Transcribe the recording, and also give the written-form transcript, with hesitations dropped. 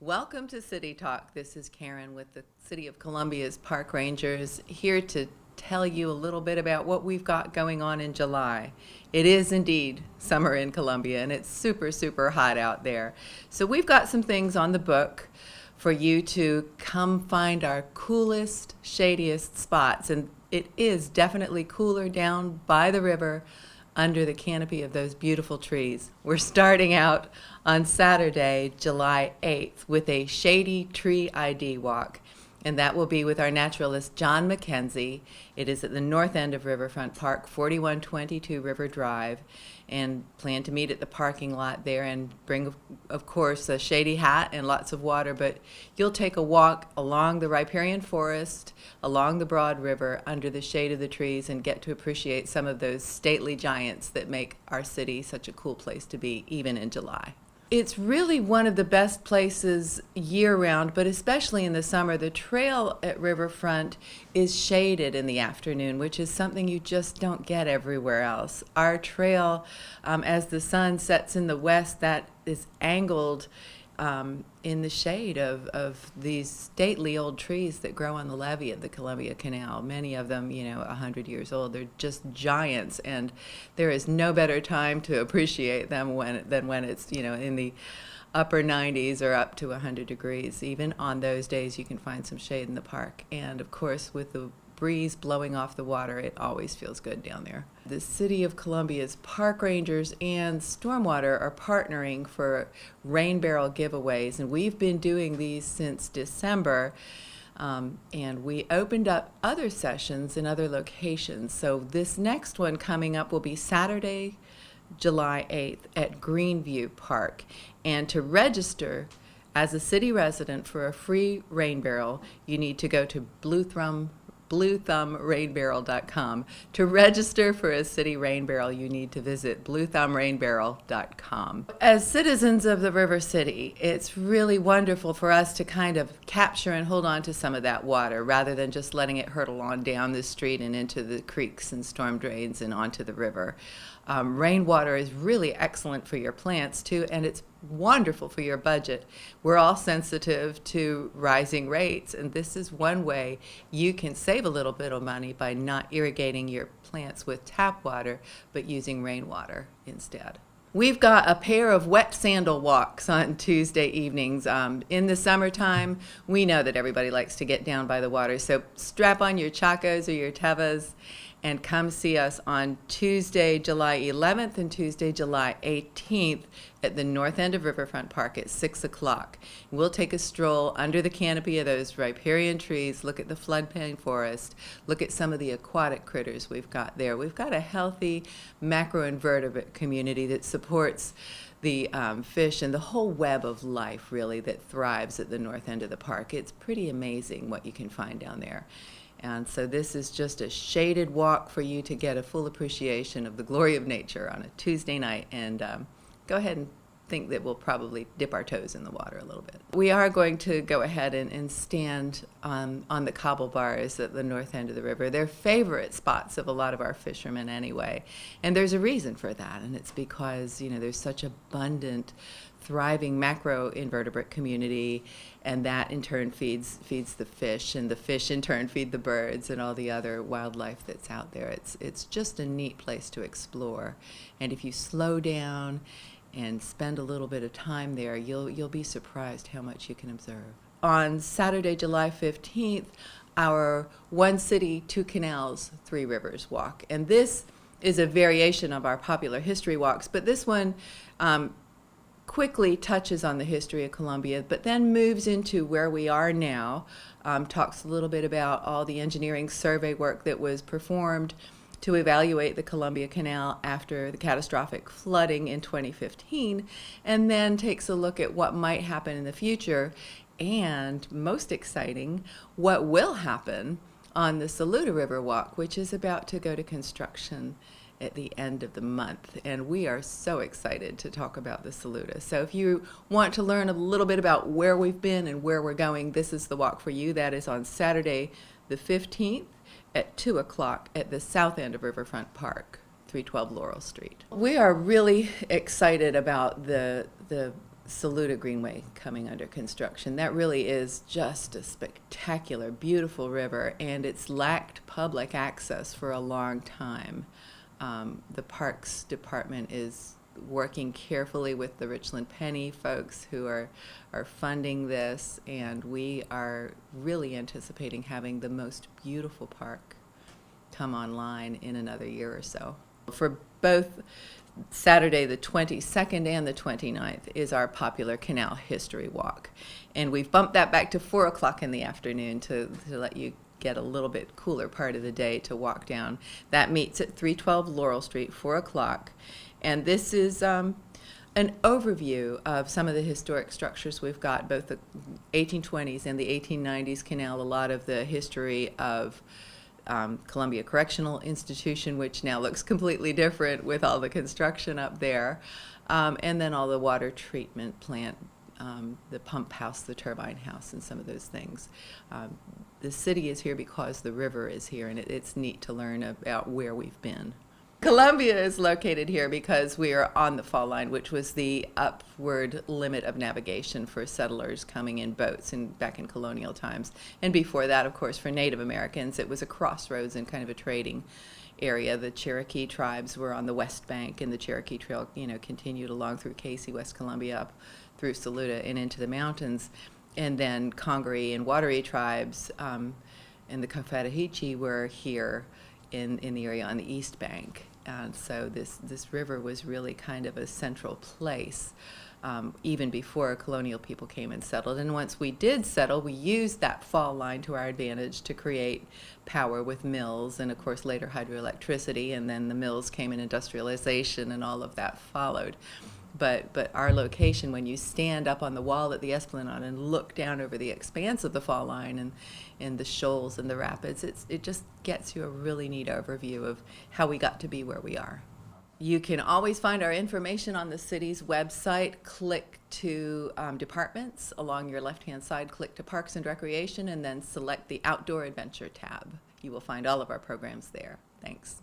Welcome to City Talk. This is Karen with the City of Columbia's Park Rangers, here to tell you a little bit about what we've got going on in July. It is indeed summer in Columbia, and it's super, super hot out there. So we've got some things on the book for you to come find our coolest, shadiest spots. And it is definitely cooler down by the river, under the canopy of those beautiful trees. We're starting out on Saturday, July 8th, with a shady tree ID walk, and that will be with our naturalist John McKenzie. It is at the north end of Riverfront Park, 4122 River Drive, and plan to meet at the parking lot there and bring, of course, a shady hat and lots of water, but you'll take a walk along the riparian forest, along the broad river, under the shade of the trees, and get to appreciate some of those stately giants that make our city such a cool place to be, even in July. It's really one of the best places year-round, but especially in the summer. The trail at Riverfront is shaded in the afternoon, which is something you just don't get everywhere else. Our trail, as the sun sets in the west, that is angled in the shade of these stately old trees that grow on the levee of the Columbia Canal. Many of them, 100 years old. They're just giants, and there is no better time to appreciate them than when it's, in the upper 90s or up to 100 degrees. Even on those days, you can find some shade in the park. And of course, with the breeze blowing off the water, it always feels good down there. The City of Columbia's park rangers and Stormwater are partnering for rain barrel giveaways, and we've been doing these since December, and we opened up other sessions in other locations. So this next one coming up will be Saturday, July 8th at Greenview Park, and to register as a city resident for a free rain barrel, you need to go to bluethumbrainbarrel.com. To register for a city rain barrel, you need to visit bluethumbrainbarrel.com. As citizens of the River City, it's really wonderful for us to kind of capture and hold on to some of that water rather than just letting it hurtle on down the street and into the creeks and storm drains and onto the river. Rainwater is really excellent for your plants too, and it's wonderful for your budget. We're all sensitive to rising rates, and this is one way you can save a little bit of money by not irrigating your plants with tap water, but using rainwater instead. We've got a pair of wet sandal walks on Tuesday evenings. In the summertime, we know that everybody likes to get down by the water, so strap on your chacos or your tevas and come see us on Tuesday, July 11th and Tuesday, July 18th at the north end of Riverfront Park at 6 o'clock. We'll take a stroll under the canopy of those riparian trees, look at the floodplain forest, look at some of the aquatic critters we've got there. We've got a healthy macroinvertebrate community that supports the fish and the whole web of life, really, that thrives at the north end of the park. It's pretty amazing what you can find down there. And so this is just a shaded walk for you to get a full appreciation of the glory of nature on a Tuesday night. And go ahead and think that we'll probably dip our toes in the water a little bit. We are going to go ahead and stand on the Cobble Bars at the north end of the river. They're favorite spots of a lot of our fishermen anyway. And there's a reason for that, and it's because, there's such abundant, thriving macroinvertebrate community, and that in turn feeds the fish, and the fish in turn feed the birds and all the other wildlife that's out there. It's just a neat place to explore, and if you slow down and spend a little bit of time there, you'll be surprised how much you can observe. On Saturday, July 15th, our One City, Two Canals, Three Rivers walk, and this is a variation of our popular history walks, but this one quickly touches on the history of Columbia, but then moves into where we are now, talks a little bit about all the engineering survey work that was performed to evaluate the Columbia Canal after the catastrophic flooding in 2015, and then takes a look at what might happen in the future, and most exciting, what will happen on the Saluda Riverwalk, which is about to go to construction at the end of the month, and we are so excited to talk about the Saluda. So if you want to learn a little bit about where we've been and where we're going, this is the walk for you. That is on Saturday the 15th at 2 o'clock at the south end of Riverfront Park, 312 Laurel Street. We are really excited about the Saluda Greenway coming under construction. That really is just a spectacular, beautiful river, and it's lacked public access for a long time. The Parks Department is working carefully with the Richland Penny folks who are funding this, and we are really anticipating having the most beautiful park come online in another year or so. For both Saturday the 22nd and the 29th is our popular Canal History Walk, and we've bumped that back to 4 o'clock in the afternoon to let you get a little bit cooler part of the day to walk down. That meets at 312 Laurel Street, 4 o'clock, and this is an overview of some of the historic structures we've got, both the 1820s and the 1890s canal, a lot of the history of Columbia Correctional Institution, which now looks completely different with all the construction up there, and then all the water treatment plant, the pump house, the turbine house, and some of those things. The city is here because the river is here, and it's neat to learn about where we've been. Columbia is located here because we are on the fall line, which was the upward limit of navigation for settlers coming in boats back in colonial times. And before that, of course, for Native Americans, it was a crossroads and kind of a trading area. The Cherokee tribes were on the west bank, and the Cherokee Trail, continued along through Casey, West Columbia, up through Saluda and into the mountains. And then Congaree and Wateree tribes and the Coffatahiche were here in the area on the east bank. And so this river was really kind of a central place even before colonial people came and settled. And once we did settle, we used that fall line to our advantage to create power with mills and, of course, later hydroelectricity. And then the mills came in industrialization, and all of that followed. But our location, when you stand up on the wall at the Esplanade and look down over the expanse of the fall line and the shoals and the rapids, it just gets you a really neat overview of how we got to be where we are. You can always find our information on the city's website. Click to departments along your left-hand side, click to Parks and Recreation, and then select the Outdoor Adventure tab. You will find all of our programs there. Thanks.